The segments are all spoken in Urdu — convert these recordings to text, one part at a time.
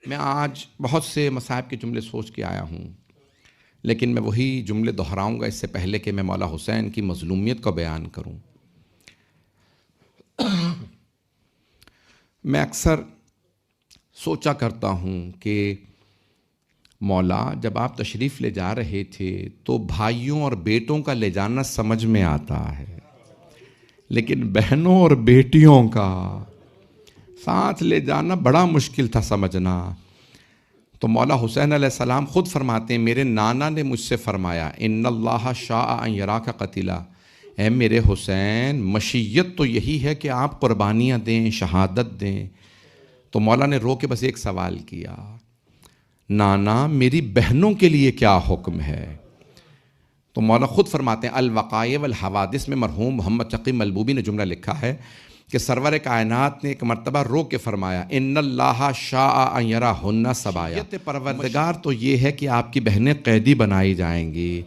میں آج بہت سے مصائب کے جملے سوچ کے آیا ہوں، لیکن میں وہی جملے دہراؤں گا اس سے پہلے کہ میں مولا حسین کی مظلومیت کو بیان کروں۔ میں اکثر سوچا کرتا ہوں کہ مولا جب آپ تشریف لے جا رہے تھے تو بھائیوں اور بیٹوں کا لے جانا سمجھ میں آتا ہے، لیکن بہنوں اور بیٹیوں کا ساتھ لے جانا بڑا مشکل تھا سمجھنا۔ تو مولا حسین علیہ السلام خود فرماتے ہیں، میرے نانا نے مجھ سے فرمایا ان اللہ شاء ان یراک قتیلا، اے میرے حسین مشیت تو یہی ہے کہ آپ قربانیاں دیں، شہادت دیں۔ تو مولا نے رو کے بس ایک سوال کیا، نانا میری بہنوں کے لیے کیا حکم ہے؟ تو مولا خود فرماتے ہیں الوقائع والحوادث میں مرحوم محمد تقی ملبوبی نے جملہ لکھا ہے کہ سرور کائنات نے ایک مرتبہ رو کے فرمایا ان اللہ شاء ان یراہن سبایا، پروردگار تو یہ ہے کہ آپ کی بہنیں قیدی بنائی جائیں گی۔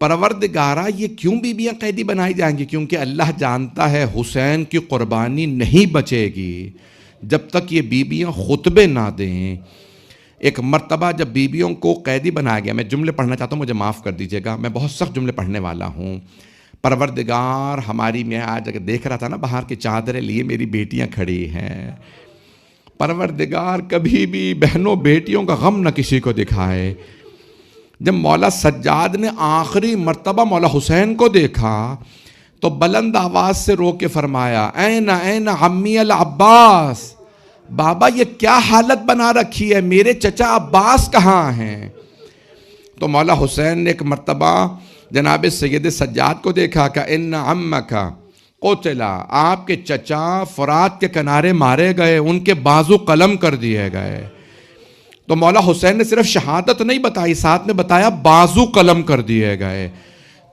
پروردگارہ یہ کیوں بیویاں قیدی بنائی جائیں گی؟ کیونکہ اللہ جانتا ہے حسین کی قربانی نہیں بچے گی جب تک یہ بیویاں خطبے نہ دیں۔ ایک مرتبہ جب بیویوں کو قیدی بنایا گیا، میں جملے پڑھنا چاہتا ہوں، مجھے معاف کر دیجیے گا، میں بہت سخت جملے پڑھنے والا ہوں۔ پروردگار ہماری، میں آج اگر دیکھ رہا تھا نا باہر کی چادریں لیے میری بیٹیاں کھڑی ہیں، پروردگار کبھی بھی بہنوں بیٹیوں کا غم نہ کسی کو دکھائے۔ جب مولا سجاد نے آخری مرتبہ مولا حسین کو دیکھا تو بلند آواز سے رو کے فرمایا این این عمی العباس، بابا یہ کیا حالت بنا رکھی ہے، میرے چچا عباس کہاں ہیں؟ تو مولا حسین نے ایک مرتبہ جناب سید سجاد کو دیکھا کہ ان عمک قتلا، آپ کے چچا فرات کے کنارے مارے گئے، ان کے بازو قلم کر دیے گئے۔ تو مولا حسین نے صرف شہادت نہیں بتائی، ساتھ میں بتایا بازو قلم کر دیے گئے۔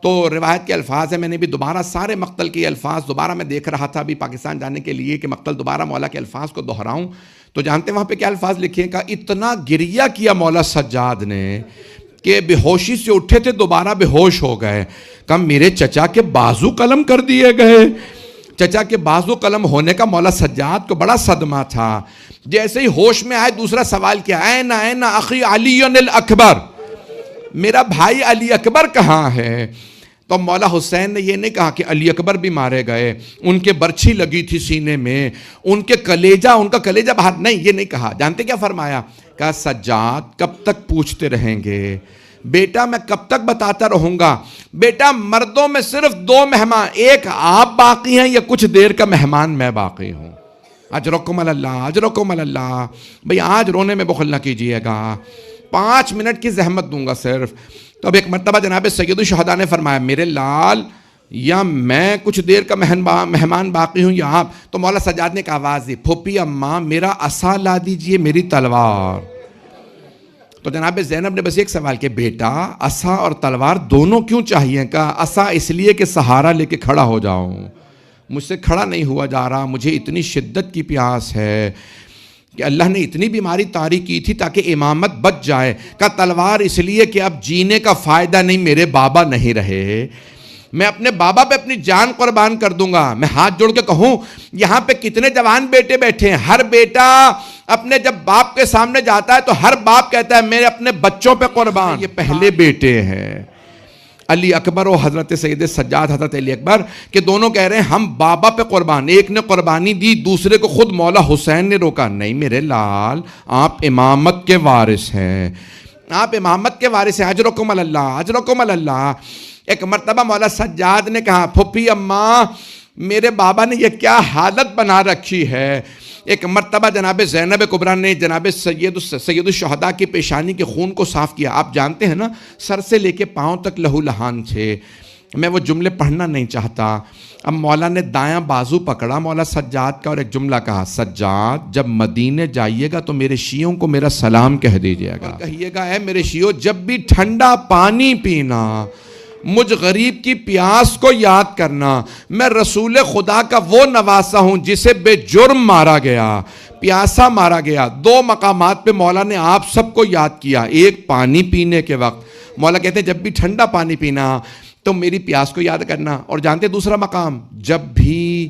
تو روایت کے الفاظ ہیں، میں نے بھی دوبارہ سارے مقتل کے الفاظ دوبارہ میں دیکھ رہا تھا ابھی پاکستان جانے کے لیے کہ مقتل دوبارہ مولا کے الفاظ کو دہراؤں، تو جانتے ہیں وہاں پہ کیا الفاظ لکھے کہ اتنا گریہ کیا مولا سجاد نے کہ بے ہوشی سے اٹھے تھے دوبارہ بے ہوش ہو گئے۔ کہا میرے چچا کے بازو قلم کر دیے گئے۔ چچا کے بازو قلم ہونے کا مولا سجاد کو بڑا صدمہ تھا۔ جیسے ہی ہوش میں آئے دوسرا سوال کیا، این این اخی علی الاکبر، میرا بھائی علی اکبر کہاں ہے؟ تو مولا حسین نے یہ نہیں کہا کہ علی اکبر بھی مارے گئے، ان کے برچھی لگی تھی سینے میں، ان کا کلیجہ باہر، نہیں یہ نہیں کہا۔ جانتے کیا فرمایا؟ کہا سجاد کب تک پوچھتے رہیں گے؟ بیٹا میں کب تک بتاتا رہوں گا؟ بیٹا مردوں میں صرف دو مہمان، ایک آپ باقی ہیں یا کچھ دیر کا مہمان میں باقی ہوں۔ اجرکم اللہ، اجرکم اللہ، بھئی آج رونے میں بخل نہ کیجئے گا، 5 منٹ کی زحمت دوں گا صرف۔ تو اب ایک مرتبہ جناب سید الشہداء نے فرمایا میرے لال یا میں کچھ دیر کا مہمان باقی ہوں یا آپ؟ تو مولا سجاد نے ایک آواز دی، پھوپھی اماں میرا عصا لا دیجئے، میری تلوار۔ تو جناب زینب نے بس ایک سوال کیا، بیٹا عصا اور تلوار دونوں کیوں چاہیے؟ کہا عصا اس لیے کہ سہارا لے کے کھڑا ہو جاؤں، مجھ سے کھڑا نہیں ہوا جا رہا، مجھے اتنی شدت کی پیاس ہے کہ اللہ نے اتنی بیماری طاری کی تھی تاکہ امامت بچ جائے۔ کہا تلوار اس لیے کہ اب جینے کا فائدہ نہیں، میرے بابا نہیں رہے، میں اپنے بابا پہ اپنی جان قربان کر دوں گا۔ میں ہاتھ جوڑ کے کہوں یہاں پہ کتنے جوان بیٹے بیٹھے ہیں، ہر بیٹا اپنے جب باپ کے سامنے جاتا ہے تو ہر باپ کہتا ہے میرے اپنے بچوں پہ قربان۔ یہ پہلے بیٹے ہیں علی اکبر و حضرت سید سجاد حضرت علی اکبر، کہ دونوں کہہ رہے ہیں ہم بابا پہ قربان۔ ایک نے قربانی دی، دوسرے کو خود مولا حسین نے روکا، نہیں میرے لال آپ امامت کے وارث ہیں، آپ امامت کے وارث ہیں، اجرکم اللہ، اجرکم اللہ۔ ایک مرتبہ مولا سجاد نے کہا پھوپھی اماں میرے بابا نے یہ کیا حالت بنا رکھی ہے۔ ایک مرتبہ جناب زینب کبریٰ نے جناب سید الشہداء کی پیشانی کے خون کو صاف کیا۔ آپ جانتے ہیں نا سر سے لے کے پاؤں تک لہو لہان تھے، میں وہ جملے پڑھنا نہیں چاہتا۔ اب مولا نے دایاں بازو پکڑا مولا سجاد کا اور ایک جملہ کہا، سجاد جب مدینے جائیے گا تو میرے شیعوں کو میرا سلام کہہ دیجیے گا، کہیے گا اے میرے شیعوں جب بھی ٹھنڈا پانی پینا مجھ غریب کی پیاس کو یاد کرنا، میں رسول خدا کا وہ نواسا ہوں جسے بے جرم مارا گیا، پیاسا مارا گیا۔ 2 مقامات پہ مولا نے آپ سب کو یاد کیا، ایک پانی پینے کے وقت مولا کہتے ہیں جب بھی ٹھنڈا پانی پینا تو میری پیاس کو یاد کرنا، اور جانتے دوسرا مقام جب بھی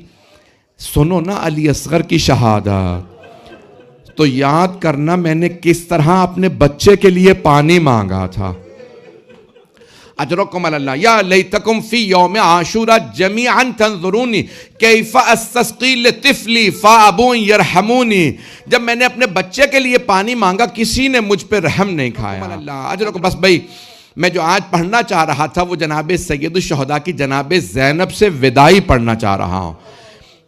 سنو نا علی اصغر کی شہادت تو یاد کرنا میں نے کس طرح اپنے بچے کے لیے پانی مانگا تھا. اجرکم اللہ. یا لیتکم فی یوم عاشورا جمیعا تنظرونی کیف استسقی لطفلی فابوا یرحمونی. جب میں نے اپنے بچے کے لیے پانی مانگا کسی نے مجھ پہ رحم نہیں کھایا. اجرکم. بس بھائی میں جو آج پڑھنا چاہ رہا تھا وہ جناب سید الشہداء کی جناب زینب سے وداعی پڑھنا چاہ رہا ہوں.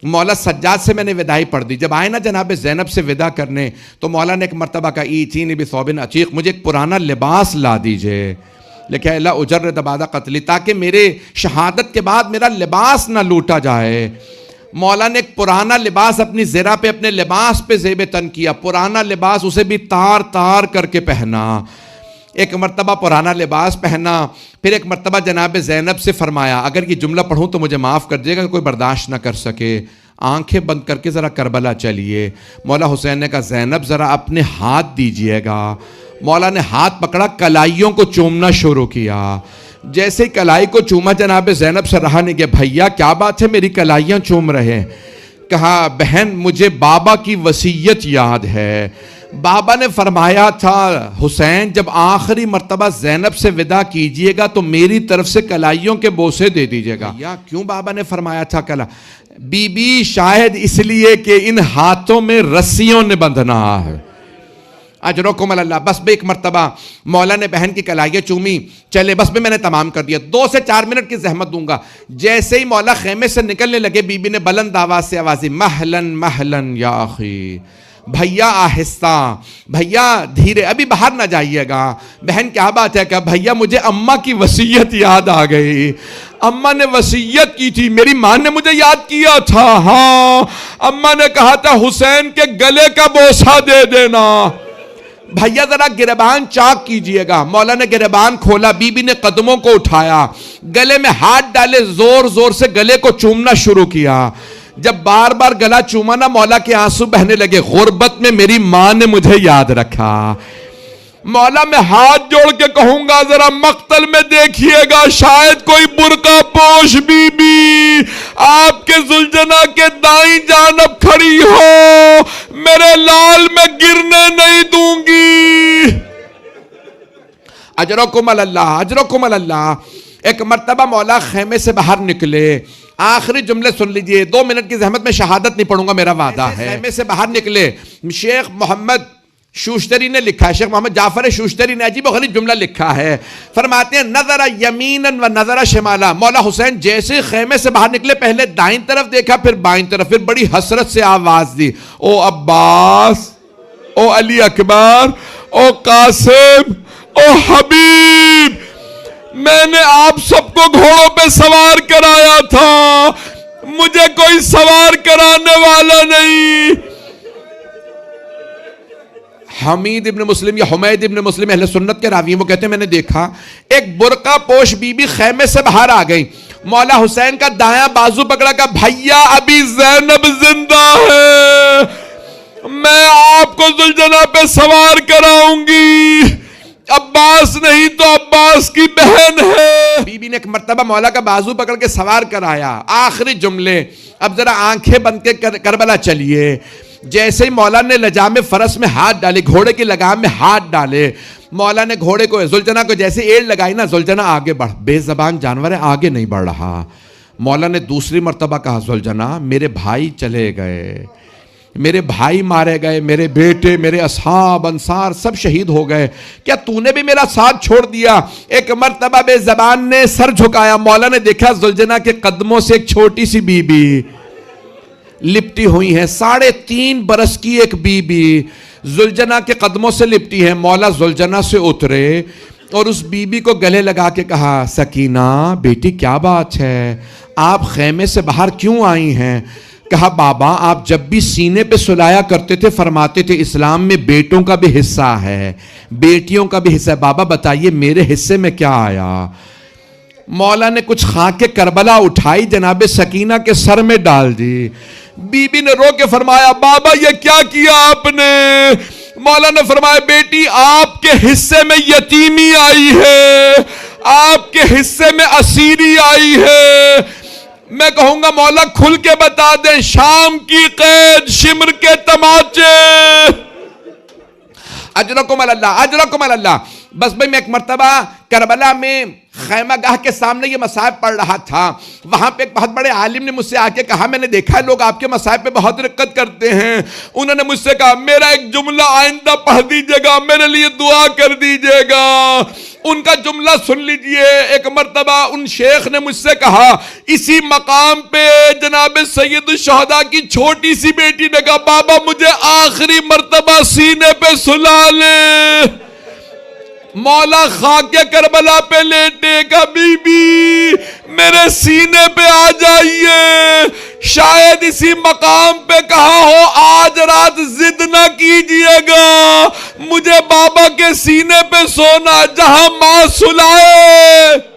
مولا سجاد سے میں نے وداعی پڑھ دی. جب آئے نا جناب زینب سے ودا کرنے تو مولا نے ایک مرتبہ کہا ایتینی بثوب عتیق, مجھے ایک پرانا لباس لا دیجئے. لکھا اللہ اجرد بعد قتلی, تاکہ میرے شہادت کے بعد میرا لباس نہ لوٹا جائے. مولا نے ایک پرانا لباس اپنی زرہ پہ اپنے لباس پہ زیب تن کیا. پرانا لباس اسے بھی تار تار کر کے پہنا. ایک مرتبہ پرانا لباس پہنا. پھر ایک مرتبہ جناب زینب سے فرمایا, اگر یہ جملہ پڑھوں تو مجھے معاف کر دیجیے گا, کوئی برداشت نہ کر سکے, آنکھیں بند کر کے ذرا کربلا چلیے. مولا حسین نے کہا زینب ذرا اپنے ہاتھ دیجئے گا. مولا نے ہاتھ پکڑا, کلائیوں کو چومنا شروع کیا. جیسے ہی کلائی کو چوما جناب زینب سے رہا نہیں گیا. بھیا کیا بات ہے میری کلائیاں چوم رہے ہیں؟ کہا بہن مجھے بابا کی وصیت یاد ہے. بابا نے فرمایا تھا حسین جب آخری مرتبہ زینب سے ودا کیجئے گا تو میری طرف سے کلائیوں کے بوسے دے دیجئے گا. یا کیوں بابا نے فرمایا تھا کلا؟ بی بی شاید اس لیے کہ ان ہاتھوں میں رسیوں نے بندھنا ہے. اجرکم اللہ. بس بے ایک مرتبہ مولا نے بہن کی کلائیاں چومی. چلے بس میں نے تمام کر دیا, 2 سے 4 منٹ کی زحمت دوں گا. جیسے ہی مولا خیمے سے نکلنے لگے بی بی نے بلند آواز سے آوازی, مہلن مہلن یا اخی, بھیا آہستہ, بھیا دھیرے, ابھی باہر نہ جائیے گا. بہن کیا بات ہے؟ کہ بھیا مجھے اماں کی وصیت یاد آ گئی. اماں نے وصیت کی تھی, میری ماں نے مجھے یاد کیا تھا. ہاں اماں نے کہا تھا حسین کے گلے کا بوسہ دے دینا. بھیا ذرا گریبان چاک کیجئے گا. مولا نے گریبان کھولا, بی بی نے قدموں کو اٹھایا, گلے میں ہاتھ ڈالے, زور زور سے گلے کو چومنا شروع کیا. جب بار بار گلا چوما نا مولا کے آنسو بہنے لگے. غربت میں میری ماں نے مجھے یاد رکھا. مولا میں ہاتھ جوڑ کے کہوں گا ذرا مقتل میں دیکھیے گا, شاید کوئی برقع پوش بی بی آپ کے زلجنا کے دائیں جانب کھڑی ہو, میرے لال میں گرنے نہیں دوں گی. اجرکم اللہ. اجرکم اللہ. ایک مرتبہ مولا خیمے سے باہر نکلے. آخری جملے سن لیجئے, 2 منٹ کی زحمت میں شہادت نہیں پڑھوں گا, میرا وعدہ ہے. خیمے سے باہر نکلے. شیخ محمد شوشتری نے لکھا ہے, شیخ محمد جعفر شوشتری نے عجیب و غریب جملہ لکھا ہے. فرماتے ہیں نظر یمیناً و نظر شمالا. مولا حسین جیسے خیمے سے باہر نکلے پہلے دائیں طرف دیکھا پھر بائیں طرف, پھر بڑی حسرت سے آواز دی, او عباس, او علی اکبر, او قاسم, او حبیب, میں نے آپ سب کو گھوڑوں پہ سوار کرایا تھا, مجھے کوئی سوار کرانے والا نہیں. حمید ابن مسلم یا حمید ابن مسلم اہل سنت کے راوی, وہ کہتے ہیں میں نے دیکھا ایک برقع پوش بی بی خیمے سے باہر آ گئی. مولا حسین کا دایاں بازو پکڑا, کا بھیا ابھی زینب زندہ ہے, میں آپ کو ذوالجناح پہ سوار کراؤں گی. عباس نہیں تو عباس کی بہن ہے. بی بی نے ایک مرتبہ مولا کا بازو پکڑ کے سوار کرایا. آخری جملے, اب ذرا آنکھیں بند کے کربلا چلیے. جیسے ہی مولا نے لجام فرس میں ہاتھ ڈالے, گھوڑے کی لگام میں ہاتھ ڈالے, مولا نے گھوڑے کو ذوالجناح کو جیسے ایڑ لگائی نا, ذوالجناح آگے بڑھ, بے زبان جانور ہے آگے نہیں بڑھ رہا. مولا نے دوسری مرتبہ کہا ذوالجناح میرے بھائی چلے گئے, میرے بھائی مارے گئے, میرے بیٹے, میرے اصحاب انصار سب شہید ہو گئے, کیا تو نے بھی میرا ساتھ چھوڑ دیا؟ ایک مرتبہ بے زبان نے سر جھکایا. مولا نے دیکھا ذوالجناح کے قدموں سے ایک چھوٹی سی بی بی لپٹی ہوئی ہے, 3.5 برس کی ایک بی بی ذوالجناح کے قدموں سے لپٹی ہے. مولا ذوالجناح سے اترے اور اس بی بی کو گلے لگا کے کہا, سکینہ بیٹی کیا بات ہے, آپ خیمے سے باہر کیوں آئی ہیں؟ کہا بابا آپ جب بھی سینے پہ سلایا کرتے تھے فرماتے تھے اسلام میں بیٹوں کا بھی حصہ ہے, بیٹیوں کا بھی حصہ ہے. بابا بتائیے میرے حصے میں کیا آیا؟ مولا نے کچھ خاک کربلا اٹھائی, جناب سکینہ کے سر میں ڈال دی. بی بی نے رو کے فرمایا بابا یہ کیا کیا آپ نے؟ مولا نے فرمایا بیٹی آپ کے حصے میں یتیمی آئی ہے, آپ کے حصے میں اسیری آئی ہے. میں کہوں گا مولا کھل کے بتا دیں, شام کی قید, شمر کے تماچے, اجرکم اللہ، اجرکم اللہ۔ بس بھئی میں ایک مرتبہ کربلا میں خیمہ گاہ کے سامنے یہ مصائب پڑھ رہا تھا، وہاں پہ ایک بہت بڑے عالم نے مجھ سے آ کے کہا، میں نے دیکھا ہے لوگ آپ کے مصائب پہ بہت رقت کرتے ہیں۔ انہوں نے مجھ سے کہا میرا ایک جملہ آئندہ پڑھ دیجئے گا، میرے لیے دعا کر دیجئے گا۔ ان کا جملہ سن لیجئے۔ ایک مرتبہ ان شیخ نے مجھ سے کہا، اسی مقام پہ جناب سید الشہداء کی چھوٹی سی بیٹی نے کہا، بابا مجھے آخری مرتبہ سینے پہ سلا لے۔ مولا خاک کربلا پہ لیٹے گا، بی بی میرے سینے پہ آ جائیے۔ شاید اسی مقام پہ کہا ہو، آج رات ضد نہ کیجئے گا، مجھے بابا کے سینے پہ سونا، جہاں ماں سلائے